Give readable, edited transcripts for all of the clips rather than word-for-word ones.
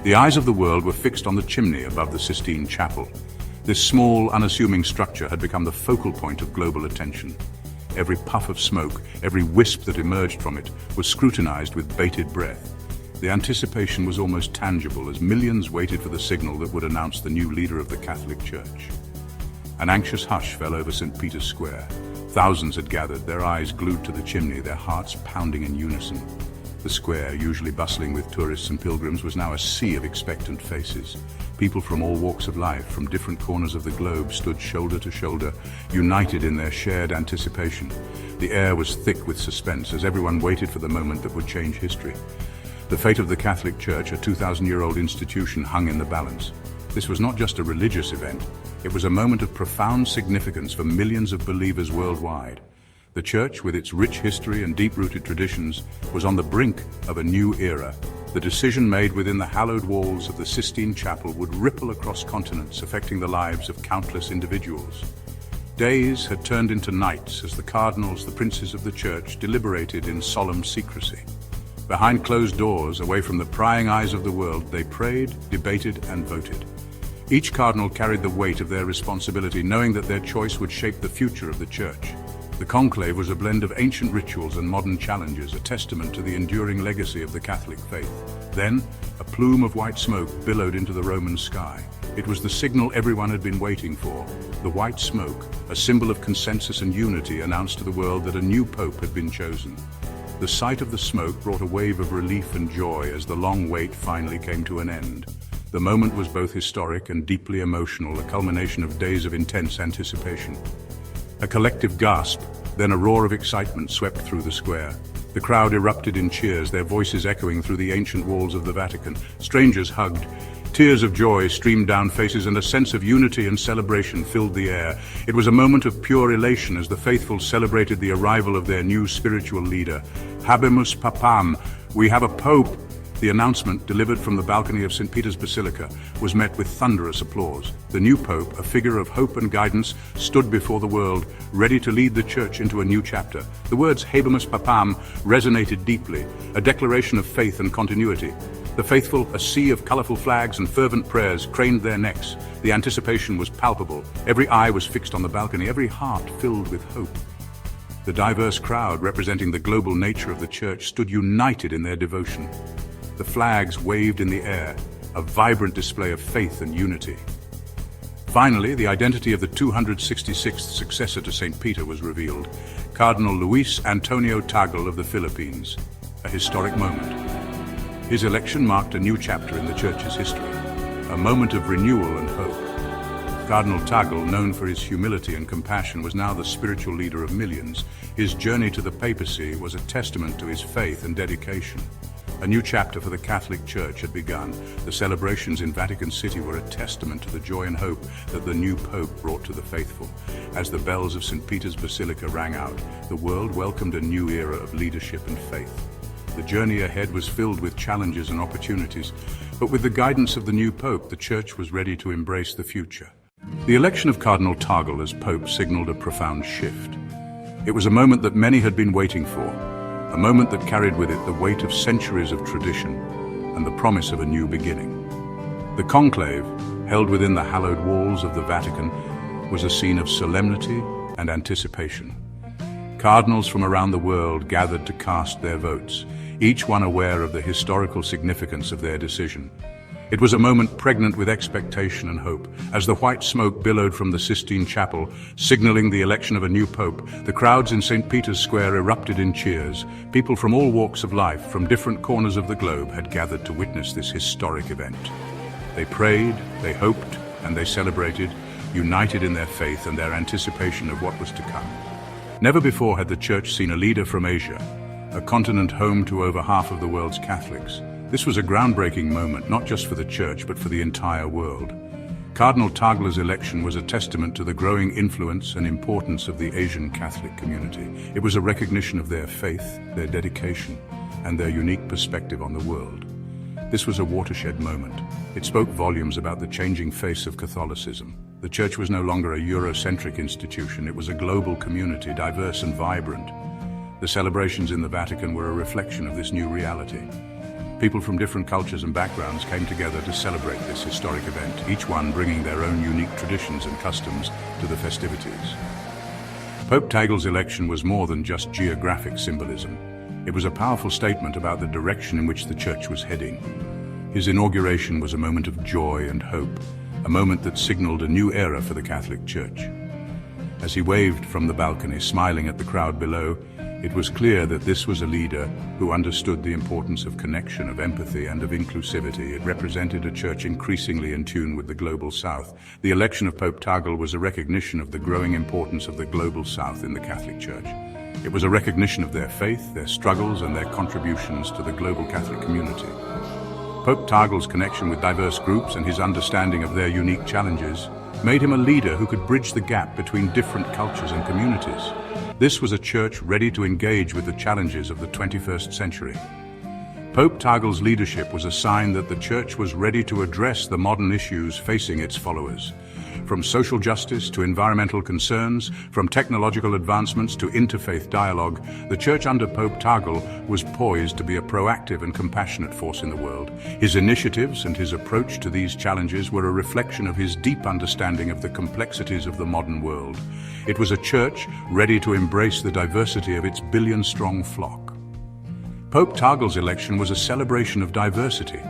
The eyes of the world were fixed on the chimney above the Sistine Chapel. This small, unassuming structure had become the focal point of global attention. Every puff of smoke, every wisp that emerged from it, was scrutinized with bated breath. The anticipation was almost tangible as millions waited for the signal that would announce the new leader of the Catholic Church. An anxious hush fell over St. Peter's Square. Thousands had gathered, their eyes glued to the chimney, their hearts pounding in unison. The square, usually bustling with tourists and pilgrims, was now a sea of expectant faces. People from all walks of life, from different corners of the globe, stood shoulder to shoulder, united in their shared anticipation. The air was thick with suspense as everyone waited for the moment that would change history. The fate of the Catholic Church, a 2,000-year-old institution, hung in the balance. This was not just a religious event, it was a moment of profound significance for millions of believers worldwide. The Church, with its rich history and deep-rooted traditions, was on the brink of a new era. The decision made within the hallowed walls of the Sistine Chapel would ripple across continents, affecting the lives of countless individuals. Days had turned into nights as the cardinals, the princes of the Church, deliberated in solemn secrecy. Behind closed doors, away from the prying eyes of the world, they prayed, debated, and voted. Each cardinal carried the weight of their responsibility, knowing that their choice would shape the future of the Church. The conclave was a blend of ancient rituals and modern challenges, a testament to the enduring legacy of the Catholic faith. Then, a plume of white smoke billowed into the Roman sky. It was the signal everyone had been waiting for. The white smoke, a symbol of consensus and unity, announced to the world that a new pope had been chosen. The sight of the smoke brought a wave of relief and joy as the long wait finally came to an end. The moment was both historic and deeply emotional, a culmination of days of intense anticipation. A collective gasp, then a roar of excitement swept through the square. The crowd erupted in cheers, their voices echoing through the ancient walls of the Vatican. Strangers hugged. Tears of joy streamed down faces, and a sense of unity and celebration filled the air. It was a moment of pure elation as the faithful celebrated the arrival of their new spiritual leader. Habemus Papam, we have a pope. The announcement, delivered from the balcony of St. Peter's Basilica, was met with thunderous applause. The new pope, a figure of hope and guidance, stood before the world, ready to lead the Church into a new chapter. The words Habemus Papam resonated deeply, a declaration of faith and continuity. The faithful, a sea of colorful flags and fervent prayers, craned their necks. The anticipation was palpable. Every eye was fixed on the balcony, every heart filled with hope. The diverse crowd, representing the global nature of the Church, stood united in their devotion. The flags waved in the air, a vibrant display of faith and unity. Finally, the identity of the 266th successor to St. Peter was revealed, Cardinal Luis Antonio Tagle of the Philippines, a historic moment. His election marked a new chapter in the Church's history, a moment of renewal and hope. Cardinal Tagle, known for his humility and compassion, was now the spiritual leader of millions. His journey to the papacy was a testament to his faith and dedication. A new chapter for the Catholic Church had begun. The celebrations in Vatican City were a testament to the joy and hope that the new Pope brought to the faithful. As the bells of St. Peter's Basilica rang out, the world welcomed a new era of leadership and faith. The journey ahead was filled with challenges and opportunities, but with the guidance of the new Pope, the Church was ready to embrace the future. The election of Cardinal Tagle as Pope signaled a profound shift. It was a moment that many had been waiting for, a moment that carried with it the weight of centuries of tradition and the promise of a new beginning. The conclave, held within the hallowed walls of the Vatican, was a scene of solemnity and anticipation. Cardinals from around the world gathered to cast their votes, each one aware of the historical significance of their decision. It was a moment pregnant with expectation and hope. As the white smoke billowed from the Sistine Chapel, signaling the election of a new pope, the crowds in St. Peter's Square erupted in cheers. People from all walks of life, from different corners of the globe, had gathered to witness this historic event. They prayed, they hoped, and they celebrated, united in their faith and their anticipation of what was to come. Never before had the Church seen a leader from Asia, a continent home to over half of the world's Catholics. This was a groundbreaking moment, not just for the Church, but for the entire world. Cardinal Tagle's election was a testament to the growing influence and importance of the Asian Catholic community. It was a recognition of their faith, their dedication, and their unique perspective on the world. This was a watershed moment. It spoke volumes about the changing face of Catholicism. The Church was no longer a Eurocentric institution. It was a global community, diverse and vibrant. The celebrations in the Vatican were a reflection of this new reality. People from different cultures and backgrounds came together to celebrate this historic event, each one bringing their own unique traditions and customs to the festivities. Pope Tagle's election was more than just geographic symbolism. It was a powerful statement about the direction in which the Church was heading. His inauguration was a moment of joy and hope, a moment that signaled a new era for the Catholic Church. As he waved from the balcony, smiling at the crowd below, it was clear that this was a leader who understood the importance of connection, of empathy, and of inclusivity. It represented a church increasingly in tune with the Global South. The election of Pope Tagle was a recognition of the growing importance of the Global South in the Catholic Church. It was a recognition of their faith, their struggles, and their contributions to the global Catholic community. Pope Tagle's connection with diverse groups and his understanding of their unique challenges made him a leader who could bridge the gap between different cultures and communities. This was a church ready to engage with the challenges of the 21st century. Pope Tagle's leadership was a sign that the church was ready to address the modern issues facing its followers. From social justice to environmental concerns, from technological advancements to interfaith dialogue, the church under Pope Tagle was poised to be a proactive and compassionate force in the world. His initiatives and his approach to these challenges were a reflection of his deep understanding of the complexities of the modern world. It was a church ready to embrace the diversity of its billion-strong flock. Pope Tagle's election was a celebration of diversity,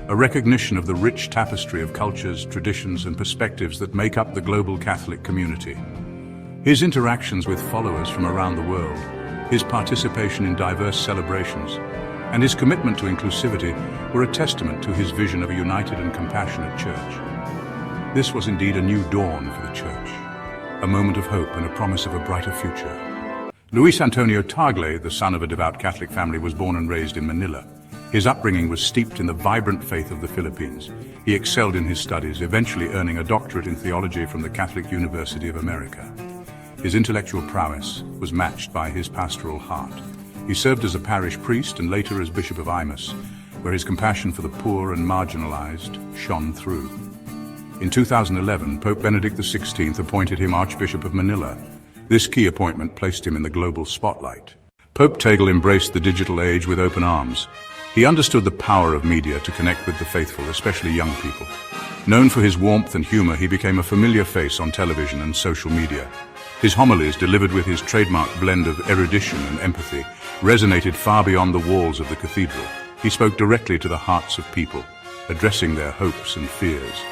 a recognition of the rich tapestry of cultures, traditions, and perspectives that make up the global Catholic community. His interactions with followers from around the world, his participation in diverse celebrations, and his commitment to inclusivity were a testament to his vision of a united and compassionate church. This was indeed a new dawn for the church, a moment of hope and a promise of a brighter future. Luis Antonio Tagle, the son of a devout Catholic family, was born and raised in Manila. His upbringing was steeped in the vibrant faith of the Philippines. He excelled in his studies, eventually earning a doctorate in theology from the Catholic University of America. His intellectual prowess was matched by his pastoral heart. He served as a parish priest and later as Bishop of Imus, where his compassion for the poor and marginalized shone through. In 2011, Pope Benedict XVI appointed him Archbishop of Manila. This key appointment placed him in the global spotlight. Pope Tagle embraced the digital age with open arms. He understood the power of media to connect with the faithful, especially young people. Known for his warmth and humor, he became a familiar face on television and social media. His homilies, delivered with his trademark blend of erudition and empathy, resonated far beyond the walls of the cathedral. He spoke directly to the hearts of people, addressing their hopes and fears.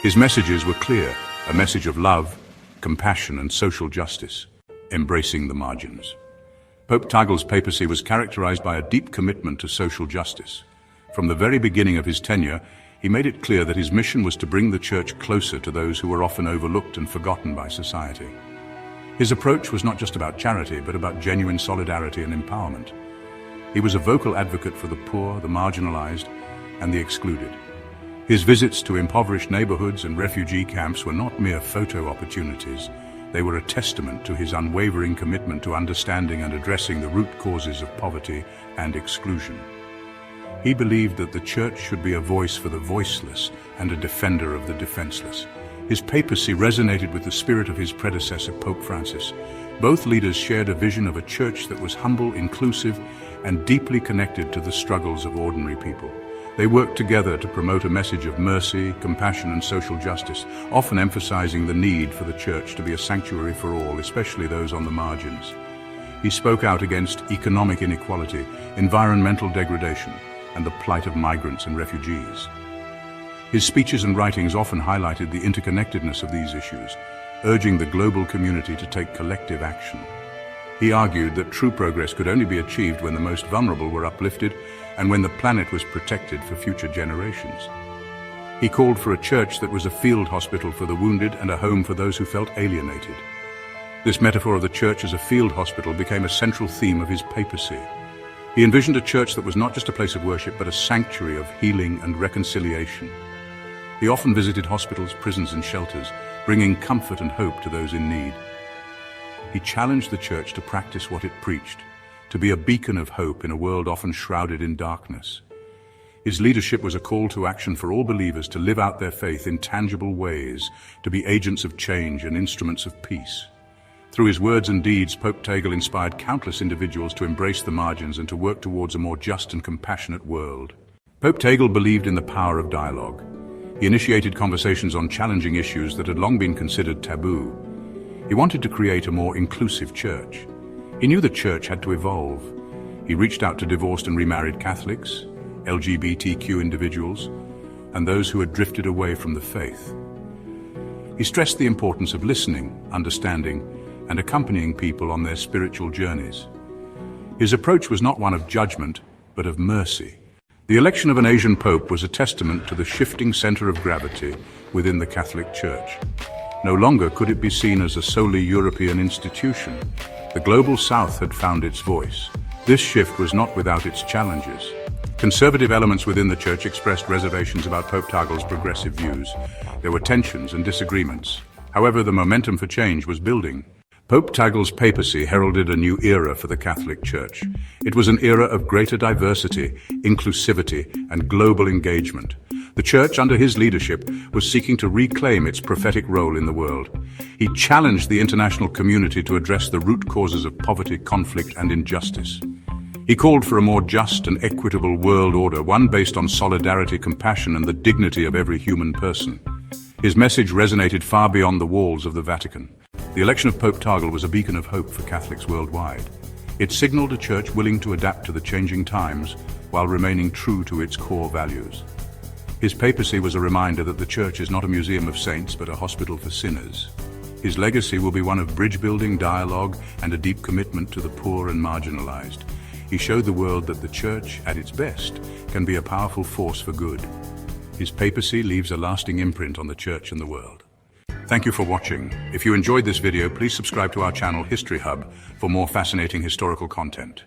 His messages were clear, a message of love, compassion, and social justice, embracing the margins. Pope Tagle's papacy was characterized by a deep commitment to social justice. From the very beginning of his tenure, he made it clear that his mission was to bring the church closer to those who were often overlooked and forgotten by society. His approach was not just about charity, but about genuine solidarity and empowerment. He was a vocal advocate for the poor, the marginalized, and the excluded. His visits to impoverished neighborhoods and refugee camps were not mere photo opportunities. They were a testament to his unwavering commitment to understanding and addressing the root causes of poverty and exclusion. He believed that the church should be a voice for the voiceless and a defender of the defenseless. His papacy resonated with the spirit of his predecessor, Pope Francis. Both leaders shared a vision of a church that was humble, inclusive, and deeply connected to the struggles of ordinary people. They worked together to promote a message of mercy, compassion, and social justice, often emphasizing the need for the church to be a sanctuary for all, especially those on the margins. He spoke out against economic inequality, environmental degradation, and the plight of migrants and refugees. His speeches and writings often highlighted the interconnectedness of these issues, urging the global community to take collective action. He argued that true progress could only be achieved when the most vulnerable were uplifted and when the planet was protected for future generations. He called for a church that was a field hospital for the wounded and a home for those who felt alienated. This metaphor of the church as a field hospital became a central theme of his papacy. He envisioned a church that was not just a place of worship, but a sanctuary of healing and reconciliation. He often visited hospitals, prisons, and shelters, bringing comfort and hope to those in need. He challenged the church to practice what it preached, to be a beacon of hope in a world often shrouded in darkness. His leadership was a call to action for all believers to live out their faith in tangible ways, to be agents of change and instruments of peace. Through his words and deeds, Pope Tagle inspired countless individuals to embrace the margins and to work towards a more just and compassionate world. Pope Tagle believed in the power of dialogue. He initiated conversations on challenging issues that had long been considered taboo. He wanted to create a more inclusive church. He knew the church had to evolve. He reached out to divorced and remarried Catholics, LGBTQ individuals, and those who had drifted away from the faith. He stressed the importance of listening, understanding, and accompanying people on their spiritual journeys. His approach was not one of judgment, but of mercy. The election of an Asian pope was a testament to the shifting center of gravity within the Catholic Church. No longer could it be seen as a solely European institution. The global South had found its voice. This shift was not without its challenges. Conservative elements within the Church expressed reservations about Pope Tagle's progressive views. There were tensions and disagreements. However, the momentum for change was building. Pope Tagle's papacy heralded a new era for the Catholic Church. It was an era of greater diversity, inclusivity, and global engagement. The Church, under his leadership, was seeking to reclaim its prophetic role in the world. He challenged the international community to address the root causes of poverty, conflict, and injustice. He called for a more just and equitable world order, one based on solidarity, compassion, and the dignity of every human person. His message resonated far beyond the walls of the Vatican. The election of Pope Tagle was a beacon of hope for Catholics worldwide. It signaled a church willing to adapt to the changing times while remaining true to its core values. His papacy was a reminder that the church is not a museum of saints, but a hospital for sinners. His legacy will be one of bridge-building, dialogue, and a deep commitment to the poor and marginalized. He showed the world that the church, at its best, can be a powerful force for good. His papacy leaves a lasting imprint on the church and the world. Thank you for watching. If you enjoyed this video, please subscribe to our channel History Hub for more fascinating historical content.